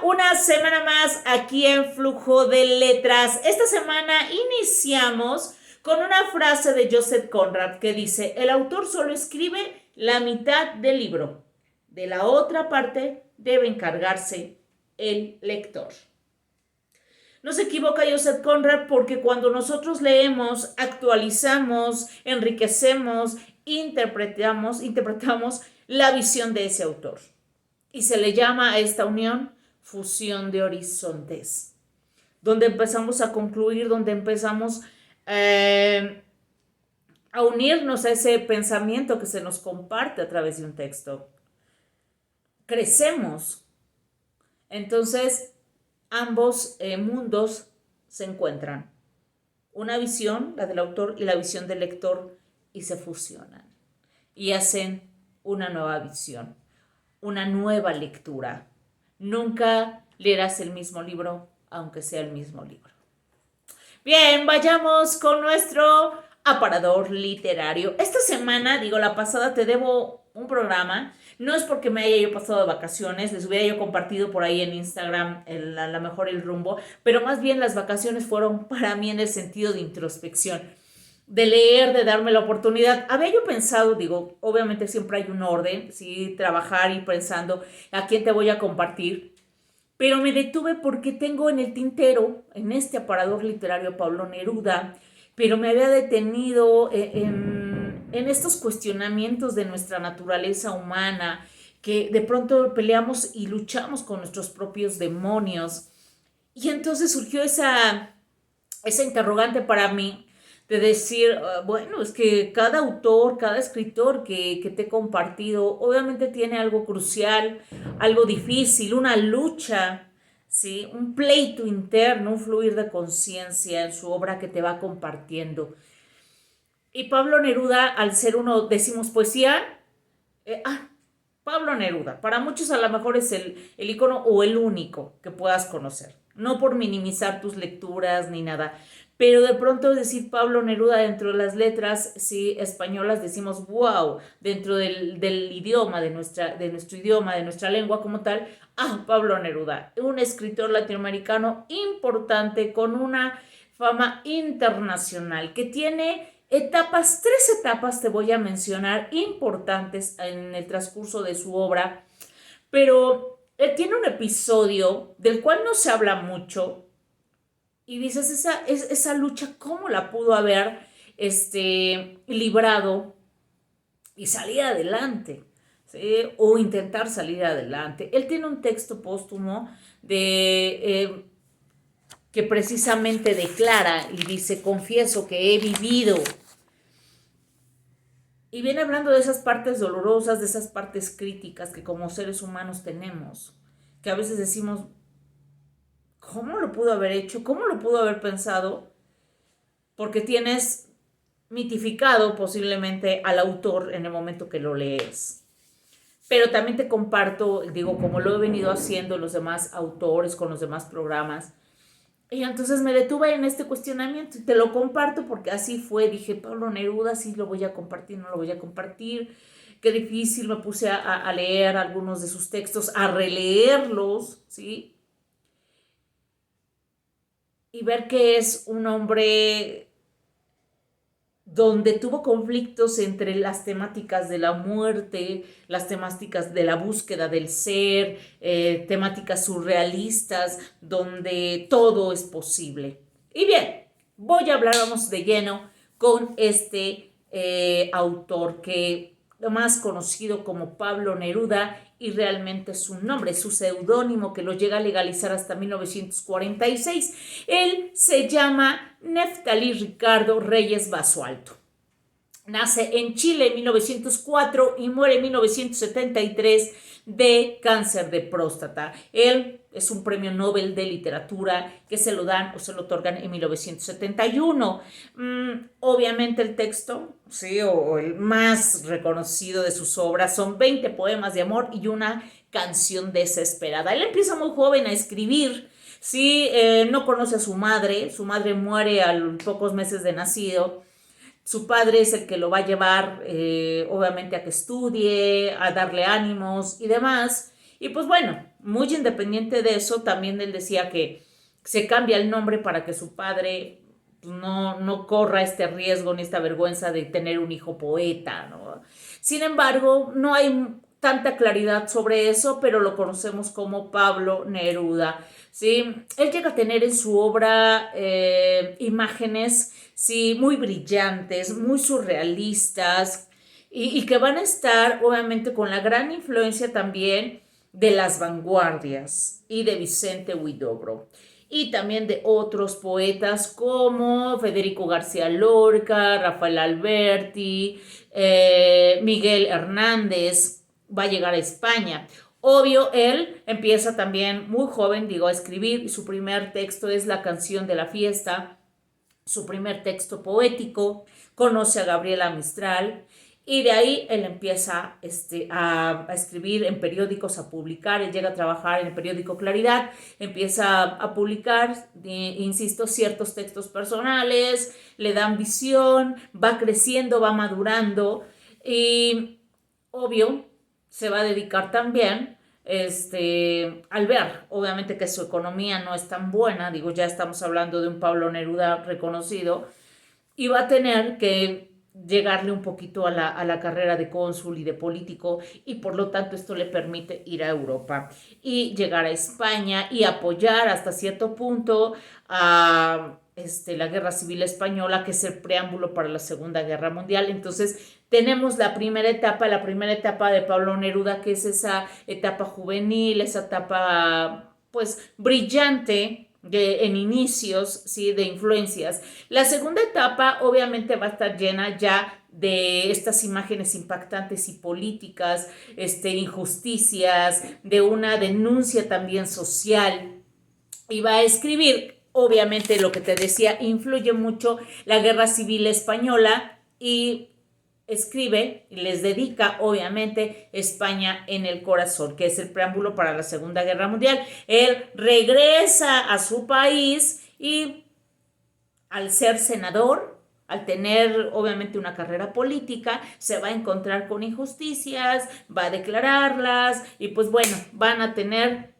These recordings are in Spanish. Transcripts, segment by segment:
Una semana más aquí en Flujo de Letras. Esta semana iniciamos con una frase de Joseph Conrad que dice: el autor solo escribe la mitad del libro, de la otra parte debe encargarse el lector. No se equivoca Joseph Conrad, porque cuando nosotros leemos, actualizamos, enriquecemos, interpretamos la visión de ese autor. Y se le llama a esta unión fusión de horizontes, donde empezamos a concluir, donde empezamos a unirnos a ese pensamiento que se nos comparte a través de un texto. Crecemos. Entonces, ambos mundos se encuentran. Una visión, la del autor, y la visión del lector, y se fusionan. Y hacen una nueva visión, una nueva lectura. Nunca leerás el mismo libro, aunque sea el mismo libro. Bien, vayamos con nuestro aparador literario. Esta semana, la pasada te debo un programa. No es porque me haya yo pasado de vacaciones, les hubiera yo compartido por ahí en Instagram a lo mejor el rumbo, pero más bien las vacaciones fueron para mí en el sentido de introspección, de leer, de darme la oportunidad. Había yo pensado, obviamente siempre hay un orden, sí, trabajar y pensando a quién te voy a compartir, pero me detuve porque tengo en el tintero, en este aparador literario, a Pablo Neruda, pero me había detenido en estos cuestionamientos de nuestra naturaleza humana, que de pronto peleamos y luchamos con nuestros propios demonios. Y entonces surgió esa interrogante para mí de decir, bueno, es que cada autor, cada escritor que te he compartido, obviamente tiene algo crucial, algo difícil, una lucha, ¿sí? Un pleito interno, un fluir de conciencia en su obra que te va compartiendo. Y Pablo Neruda, al ser uno, decimos poesía, Pablo Neruda, para muchos a lo mejor es el icono o el único que puedas conocer. No por minimizar tus lecturas ni nada, pero de pronto decir Pablo Neruda dentro de las letras, sí, españolas, decimos wow, dentro del idioma, de nuestro idioma, de nuestra lengua como tal, Pablo Neruda, un escritor latinoamericano importante con una fama internacional que tiene tres etapas te voy a mencionar importantes en el transcurso de su obra, pero él tiene un episodio del cual no se habla mucho y dices, esa lucha, ¿cómo la pudo haber librado y salir adelante? ¿Sí? O intentar salir adelante. Él tiene un texto póstumo que precisamente declara y dice: confieso que he vivido. Y viene hablando de esas partes dolorosas, de esas partes críticas que como seres humanos tenemos, que a veces decimos, ¿cómo lo pudo haber hecho? ¿Cómo lo pudo haber pensado? Porque tienes mitificado posiblemente al autor en el momento que lo lees. Pero también te comparto, como lo he venido haciendo los demás autores con los demás programas. Y entonces me detuve en este cuestionamiento y te lo comparto porque así fue. Dije, Pablo Neruda, sí lo voy a compartir, no lo voy a compartir. Qué difícil, me puse a leer algunos de sus textos, a releerlos, ¿sí? Y ver que es un hombre donde tuvo conflictos entre las temáticas de la muerte, las temáticas de la búsqueda del ser, temáticas surrealistas, donde todo es posible. Y bien, voy a hablar, vamos de lleno, con este autor que más conocido como Pablo Neruda, y realmente su nombre, su seudónimo que lo llega a legalizar hasta 1946. Él se llama Neftalí Ricardo Reyes Basualto. Nace en Chile en 1904 y muere en 1973 de cáncer de próstata. Él es un premio Nobel de literatura que se lo dan o se lo otorgan en 1971. Obviamente el texto, sí, o el más reconocido de sus obras son 20 poemas de amor y una canción desesperada. Él empieza muy joven a escribir. Sí, no conoce a su madre muere a los pocos meses de nacido. Su padre es el que lo va a llevar, obviamente, a que estudie, a darle ánimos y demás. Y pues bueno, muy independiente de eso, también él decía que se cambia el nombre para que su padre no corra este riesgo ni esta vergüenza de tener un hijo poeta, ¿no? Sin embargo, no hay tanta claridad sobre eso, pero lo conocemos como Pablo Neruda, ¿sí? Él llega a tener en su obra imágenes, sí, muy brillantes, muy surrealistas, y que van a estar obviamente con la gran influencia también de las vanguardias y de Vicente Huidobro y también de otros poetas como Federico García Lorca, Rafael Alberti, Miguel Hernández. Va a llegar a España. Obvio, él empieza también muy joven, digo, a escribir, y su primer texto es La canción de la fiesta, su primer texto poético. Conoce a Gabriela Mistral, y de ahí él empieza a escribir en periódicos, a publicar. Él llega a trabajar en el periódico Claridad, empieza a publicar, insisto, ciertos textos personales, le dan visión, va creciendo, va madurando, y obvio, se va a dedicar también, al ver, obviamente, que su economía no es tan buena, digo, ya estamos hablando de un Pablo Neruda reconocido, y va a tener que llegarle un poquito a la carrera de cónsul y de político, y por lo tanto esto le permite ir a Europa y llegar a España y apoyar hasta cierto punto a la Guerra Civil Española, que es el preámbulo para la Segunda Guerra Mundial. Entonces tenemos la primera etapa de Pablo Neruda, que es esa etapa juvenil, esa etapa pues brillante en inicios, ¿sí? De influencias. La segunda etapa obviamente va a estar llena ya de estas imágenes impactantes y políticas, injusticias, de una denuncia también social, y va a escribir, obviamente lo que te decía, influye mucho la Guerra Civil Española, y escribe y les dedica obviamente España en el corazón, que es el preámbulo para la Segunda Guerra Mundial. Él regresa a su país, y al ser senador, al tener obviamente una carrera política, se va a encontrar con injusticias, va a declararlas, y pues bueno, va a tener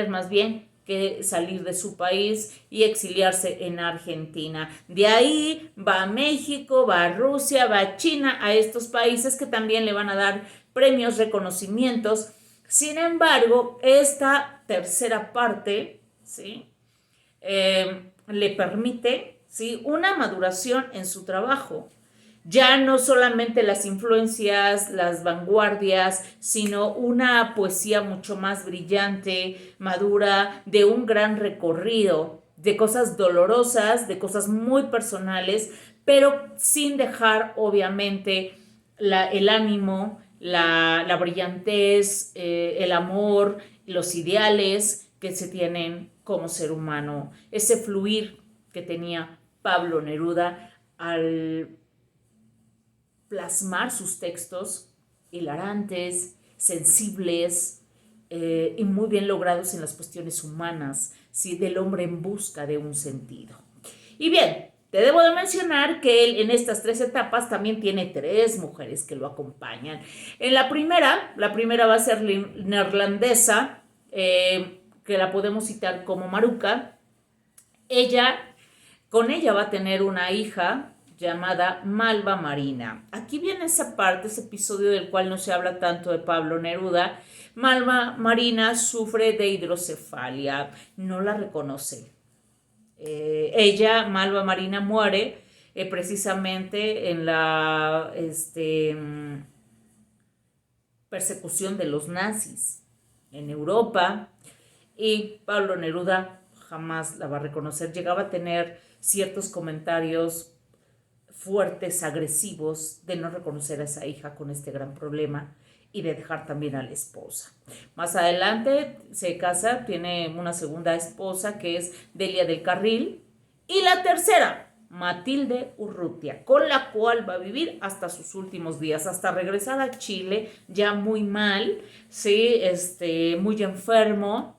más bien que salir de su país y exiliarse en Argentina. De ahí va a México, va a Rusia, va a China, a estos países que también le van a dar premios, reconocimientos. Sin embargo, esta tercera parte, ¿sí? Le permite, ¿sí? Una maduración en su trabajo. Ya no solamente las influencias, las vanguardias, sino una poesía mucho más brillante, madura, de un gran recorrido, de cosas dolorosas, de cosas muy personales, pero sin dejar obviamente el ánimo, la brillantez, el amor, los ideales que se tienen como ser humano, ese fluir que tenía Pablo Neruda al plasmar sus textos hilarantes, sensibles, y muy bien logrados en las cuestiones humanas, ¿sí? Del hombre en busca de un sentido. Y bien, te debo de mencionar que él en estas tres etapas también tiene tres mujeres que lo acompañan. En la primera va a ser neerlandesa, que la podemos citar como Maruca. Ella Con ella va a tener una hija llamada Malva Marina. Aquí viene esa parte, ese episodio del cual no se habla tanto de Pablo Neruda. Malva Marina sufre de hidrocefalia, no la reconoce. Malva Marina, muere precisamente en la persecución de los nazis en Europa, y Pablo Neruda jamás la va a reconocer. Llegaba a tener ciertos comentarios fuertes, agresivos, de no reconocer a esa hija con este gran problema y de dejar también a la esposa. Más adelante se casa, tiene una segunda esposa que es Delia del Carril, y la tercera, Matilde Urrutia, con la cual va a vivir hasta sus últimos días, hasta regresar a Chile ya muy mal, ¿sí? Muy enfermo,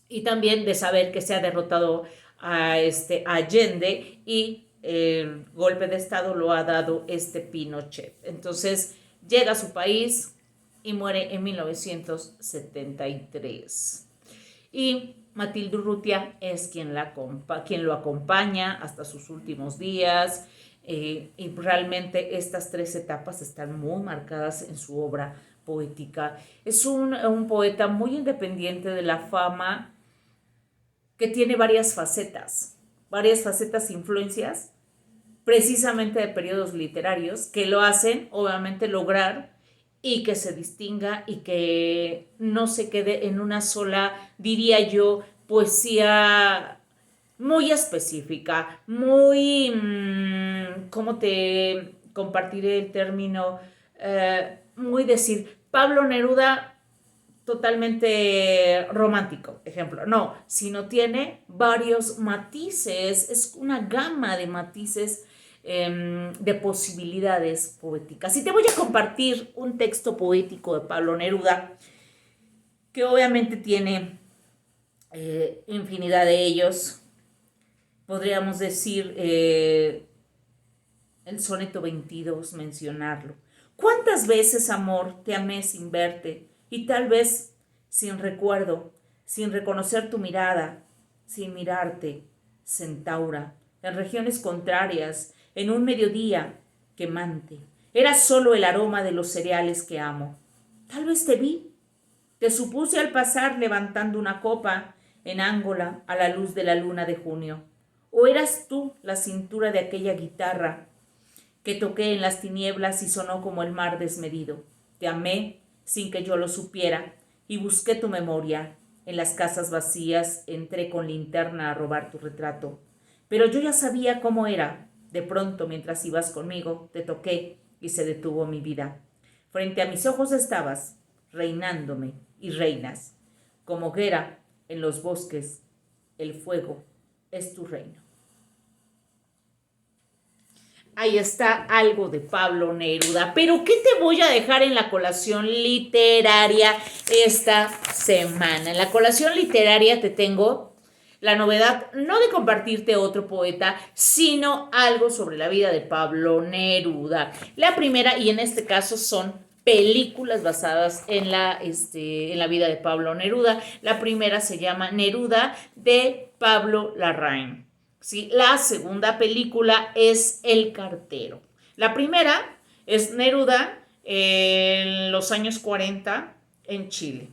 y también de saber que se ha derrotado a Allende, y el golpe de estado lo ha dado Pinochet. Entonces llega a su país, y muere en 1973. Y Matilde Urrutia es quien lo acompaña hasta sus últimos días. Y realmente estas tres etapas están muy marcadas en su obra poética. Es un poeta muy independiente de la fama, que tiene varias facetas, e influencias, precisamente de periodos literarios, que lo hacen, obviamente, lograr y que se distinga y que no se quede en una sola, diría yo, poesía muy específica, muy, ¿cómo te compartiré el término? Muy decir, Pablo Neruda totalmente romántico, ejemplo, no, sino tiene varios matices, es una gama de matices, de posibilidades poéticas. Y te voy a compartir un texto poético de Pablo Neruda, que obviamente tiene infinidad de ellos. Podríamos decir el soneto 22, mencionarlo. ¿Cuántas veces, amor, te amé sin verte y tal vez sin recuerdo, sin reconocer tu mirada, sin mirarte, centaura, en regiones contrarias, en un mediodía quemante? Era solo el aroma de los cereales que amo. Tal vez te vi, te supuse al pasar levantando una copa en Ángola a la luz de la luna de junio. ¿O eras tú la cintura de aquella guitarra que toqué en las tinieblas y sonó como el mar desmedido? Te amé sin que yo lo supiera y busqué tu memoria. En las casas vacías entré con linterna a robar tu retrato. Pero yo ya sabía cómo era. De pronto, mientras ibas conmigo, te toqué y se detuvo mi vida. Frente a mis ojos estabas, reinándome y reinas. Como hoguera en los bosques, el fuego es tu reino. Ahí está algo de Pablo Neruda. Pero ¿qué te voy a dejar en la colación literaria esta semana? En la colación literaria te tengo la novedad, no de compartirte otro poeta, sino algo sobre la vida de Pablo Neruda. La primera, y en este caso son películas basadas en la vida de Pablo Neruda. La primera se llama Neruda, de Pablo Larraín. ¿Sí? La segunda película es El cartero. La primera es Neruda en los años 40 en Chile.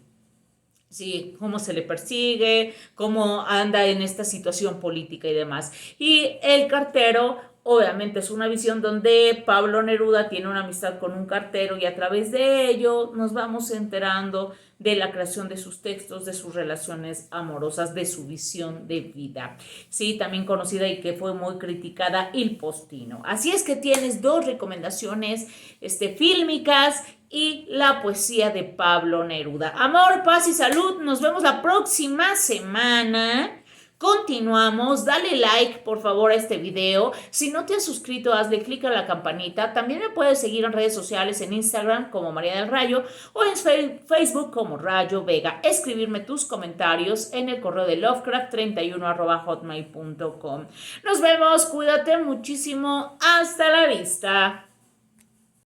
Sí, cómo se le persigue, cómo anda en esta situación política y demás. Y El cartero, obviamente, es una visión donde Pablo Neruda tiene una amistad con un cartero y a través de ello nos vamos enterando de la creación de sus textos, de sus relaciones amorosas, de su visión de vida. Sí, también conocida y que fue muy criticada, Il Postino. Así es que tienes dos recomendaciones fílmicas y la poesía de Pablo Neruda. Amor, paz y salud. Nos vemos la próxima semana. Continuamos, dale like por favor a este video. Si no te has suscrito, hazle clic a la campanita. También me puedes seguir en redes sociales, en Instagram como María del Rayo o en Facebook como Rayo Vega. Escribirme tus comentarios en el correo de lovecraft31@hotmail.com. Nos vemos, cuídate muchísimo. Hasta la vista.